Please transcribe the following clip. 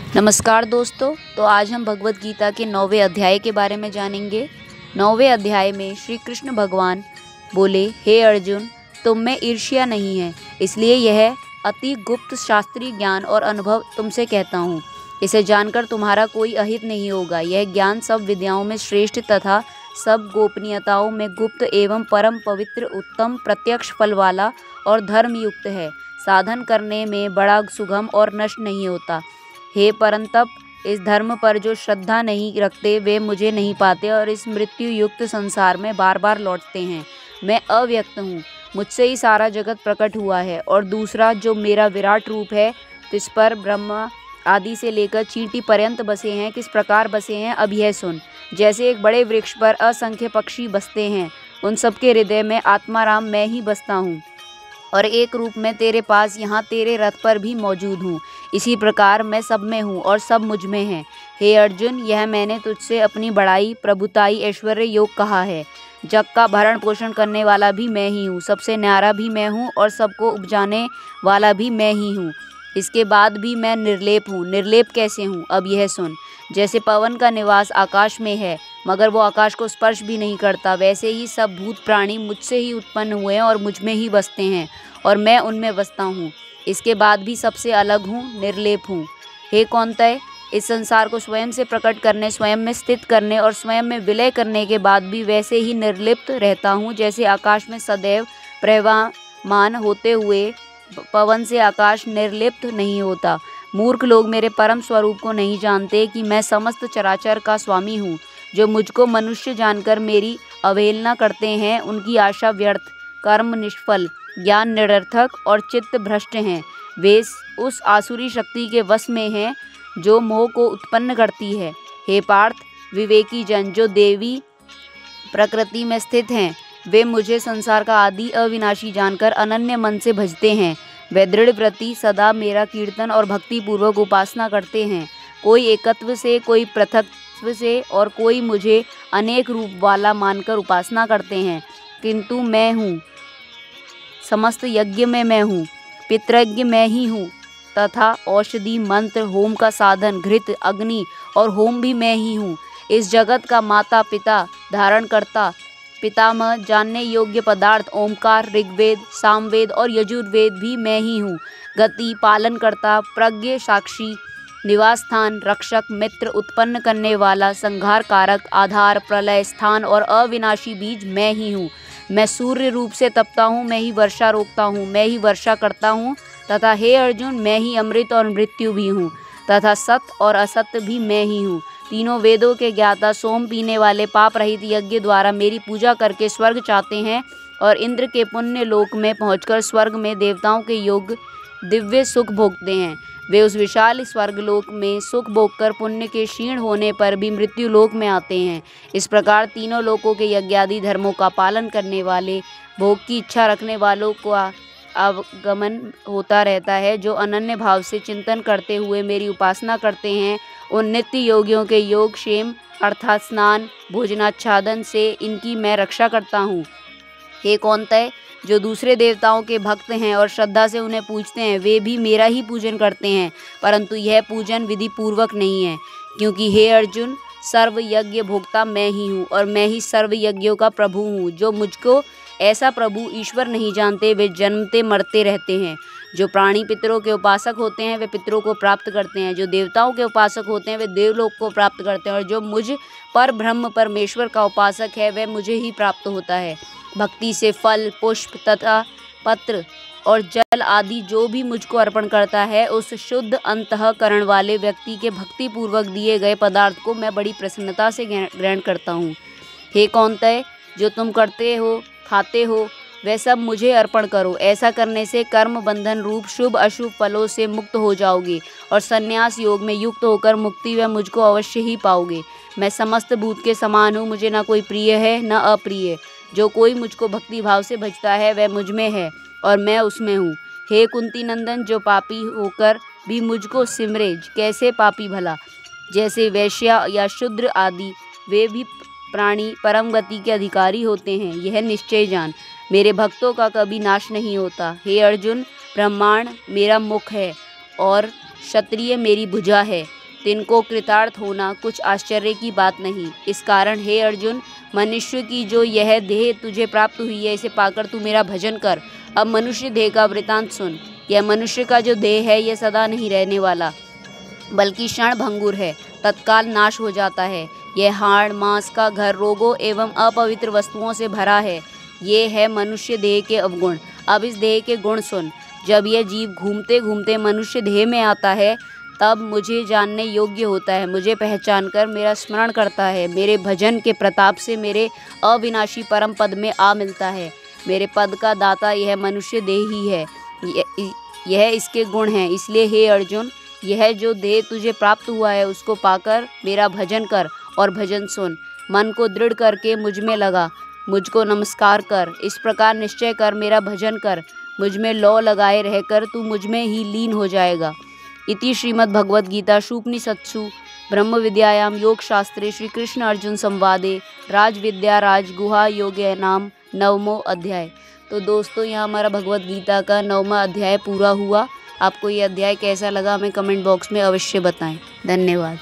नमस्कार दोस्तों। तो आज हम भगवत गीता के 9वें अध्याय के बारे में जानेंगे। 9वें अध्याय में श्री कृष्ण भगवान बोले, हे अर्जुन, तुम में ईर्ष्या नहीं है, इसलिए यह अति गुप्त शास्त्रीय ज्ञान और अनुभव तुमसे कहता हूँ। इसे जानकर तुम्हारा कोई अहित नहीं होगा। यह ज्ञान सब विद्याओं में श्रेष्ठ तथा सब गोपनीयताओं में गुप्त एवं परम पवित्र, उत्तम, प्रत्यक्ष फल वाला और धर्मयुक्त है। साधन करने में बड़ा सुगम और नष्ट नहीं होता। हे परंतप, इस धर्म पर जो श्रद्धा नहीं रखते वे मुझे नहीं पाते और इस मृत्यु युक्त संसार में बार बार लौटते हैं। मैं अव्यक्त हूँ, मुझसे ही सारा जगत प्रकट हुआ है। और दूसरा जो मेरा विराट रूप है, जिस पर ब्रह्मा आदि से लेकर चींटी पर्यंत बसे हैं, किस प्रकार बसे हैं अब यह सुन। जैसे एक बड़े वृक्ष पर असंख्य पक्षी बसते हैं, उन सबके हृदय में आत्माराम मैं ही बसता हूँ और एक रूप में तेरे पास यहाँ तेरे रथ पर भी मौजूद हूँ। इसी प्रकार मैं सब में हूँ और सब मुझ में हैं। हे अर्जुन, यह मैंने तुझसे अपनी बड़ाई, प्रभुताई, ऐश्वर्य योग कहा है। जग का भरण पोषण करने वाला भी मैं ही हूँ, सबसे न्यारा भी मैं हूँ और सबको उपजाने वाला भी मैं ही हूँ। इसके बाद भी मैं निर्लेप हूँ। निर्लेप कैसे हूँ अब यह सुन। जैसे पवन का निवास आकाश में है मगर वो आकाश को स्पर्श भी नहीं करता, वैसे ही सब भूत प्राणी मुझसे ही उत्पन्न हुए हैं और मुझ में ही बसते हैं और मैं उनमें बसता हूँ। इसके बाद भी सबसे अलग हूँ, निर्लेप हूँ। हे कौन्तेय, इस संसार को स्वयं से प्रकट करने, स्वयं में स्थित करने और स्वयं में विलय करने के बाद भी वैसे ही निर्लिप्त रहता हूँ, जैसे आकाश में सदैव प्रवाहमान होते हुए पवन से आकाश निर्लिप्त नहीं होता। मूर्ख लोग मेरे परम स्वरूप को नहीं जानते कि मैं समस्त चराचर का स्वामी हूँ। जो मुझको मनुष्य जानकर मेरी अवहेलना करते हैं, उनकी आशा व्यर्थ, कर्म निष्फल, ज्ञान निरर्थक और चित्त भ्रष्ट हैं। वे उस आसुरी शक्ति के वश में हैं जो मोह को उत्पन्न करती है। हे पार्थ, विवेकी जन जो देवी प्रकृति में स्थित हैं, वे मुझे संसार का आदि अविनाशी जानकर अनन्य मन से भजते हैं। वे दृढ़ व्रति सदा मेरा कीर्तन और भक्ति पूर्वक उपासना करते हैं। कोई एकत्व से, कोई पृथक्त्व से और कोई मुझे अनेक रूप वाला मानकर उपासना करते हैं। किंतु मैं हूँ, समस्त यज्ञ में मैं हूँ, पितृज्ञ मैं ही हूँ तथा औषधि, मंत्र, होम का साधन, घृत, अग्नि और होम भी मैं ही हूँ। इस जगत का माता पिता, धारण करता, पितामह, जानने योग्य पदार्थ, ओमकार, ऋग्वेद, सामवेद और यजुर्वेद भी मैं ही हूँ। गति, पालन करता, प्रज्ञ, साक्षी, निवास स्थान, रक्षक, मित्र, उत्पन्न करने वाला, संहार कारक, आधार, प्रलय स्थान और अविनाशी बीज मैं ही हूँ। मैं सूर्य रूप से तपता हूँ, मैं ही वर्षा रोकता हूँ, मैं ही वर्षा करता हूँ तथा हे अर्जुन, मैं ही अमृत और मृत्यु भी हूँ तथा सत्य और असत्य भी मैं ही हूँ। तीनों वेदों के ज्ञाता, सोम पीने वाले, पाप रहित यज्ञ द्वारा मेरी पूजा करके स्वर्ग चाहते हैं और इंद्र के पुण्य लोक में पहुंचकर स्वर्ग में देवताओं के योग दिव्य सुख भोगते हैं। वे उस विशाल स्वर्गलोक में सुख भोगकर पुण्य के क्षीण होने पर भी मृत्यु लोक में आते हैं। इस प्रकार तीनों लोकों के यज्ञादि धर्मों का पालन करने वाले, भोग की इच्छा रखने वालों का आगमन होता रहता है। जो अनन्य भाव से चिंतन करते हुए मेरी उपासना करते हैं, उन नित्य योगियों के योग क्षेम अर्थात स्नान, भोजनाच्छादन से इनकी मैं रक्षा करता हूँ। हे कौन्तेय, जो दूसरे देवताओं के भक्त हैं और श्रद्धा से उन्हें पूजते हैं, वे भी मेरा ही पूजन करते हैं, परंतु यह पूजन विधि पूर्वक नहीं है। क्योंकि हे अर्जुन, सर्व यज्ञ भोक्ता मैं ही हूँ और मैं ही सर्व यज्ञों का प्रभु हूँ। जो मुझको ऐसा प्रभु ईश्वर नहीं जानते, वे जन्मते मरते रहते हैं। जो प्राणी पितरों के उपासक होते हैं, वे पितरों को प्राप्त करते हैं। जो देवताओं के उपासक होते हैं, वे देवलोक को प्राप्त करते हैं और जो मुझ पर ब्रह्म परमेश्वर का उपासक है, वह मुझे ही प्राप्त होता है। भक्ति से फल, पुष्प तथा पत्र और जल आदि जो भी मुझको अर्पण करता है, उस शुद्ध अंतःकरण वाले व्यक्ति के भक्ति पूर्वक दिए गए पदार्थ को मैं बड़ी प्रसन्नता से ग्रहण करता हूँ। हे कौन्तेय, जो तुम करते हो, खाते हो, वह सब मुझे अर्पण करो। ऐसा करने से कर्म बंधन रूप शुभ अशुभ फलों से मुक्त हो जाओगे और संन्यास योग में युक्त होकर मुक्ति वह मुझको अवश्य ही पाओगे। मैं समस्त भूत के समान हूँ, मुझे न कोई प्रिय है न अप्रिय। जो कोई मुझको भक्ति भाव से भजता है, वह मुझ में है और मैं उसमें हूँ। हे कुंती नंदन, जो पापी होकर भी मुझको सिमरे, कैसे पापी भला, जैसे वैश्या या शूद्र आदि, वे भी प्राणी परम गति के अधिकारी होते हैं, यह निश्चय जान। मेरे भक्तों का कभी नाश नहीं होता। हे अर्जुन, ब्रह्मांड मेरा मुख है और क्षत्रिय मेरी भुजा है। तिनको कृतार्थ होना कुछ आश्चर्य की बात नहीं। इस कारण हे अर्जुन, मनुष्य की जो यह देह तुझे प्राप्त हुई है, इसे पाकर तू मेरा भजन कर। अब मनुष्य देह का वृतांत सुन। यह मनुष्य का जो देह है, यह सदा नहीं रहने वाला, बल्कि क्षण भंगुर है, तत्काल नाश हो जाता है। यह हाड़ मांस का घर रोगों एवं अपवित्र वस्तुओं से भरा है। ये है मनुष्य देह के अवगुण। अब इस देह के गुण सुन। जब यह जीव घूमते घूमते मनुष्य देह में आता है, तब मुझे जानने योग्य होता है। मुझे पहचान कर मेरा स्मरण करता है। मेरे भजन के प्रताप से मेरे अविनाशी परम पद में आ मिलता है। मेरे पद का दाता यह मनुष्य देह ही है। यह इसके गुण हैं। इसलिए हे अर्जुन, यह जो देह तुझे प्राप्त हुआ है, उसको पाकर मेरा भजन कर और भजन सुन। मन को दृढ़ करके मुझ में लगा, मुझको नमस्कार कर। इस प्रकार निश्चय कर मेरा भजन कर। मुझ में लौ लगाए रहकर तू मुझ में ही लीन हो जाएगा। इति श्रीमद्भगवद्गीता उपनिषत्सु ब्रह्म विद्यायां योग शास्त्रे श्री कृष्ण अर्जुन संवादे राजविद्या राजगुहा योगे नाम 9वां अध्याय। तो दोस्तों, यहाँ हमारा भगवद गीता का 9वां अध्याय पूरा हुआ। आपको ये अध्याय कैसा लगा हमें कमेंट बॉक्स में अवश्य बताएं। धन्यवाद।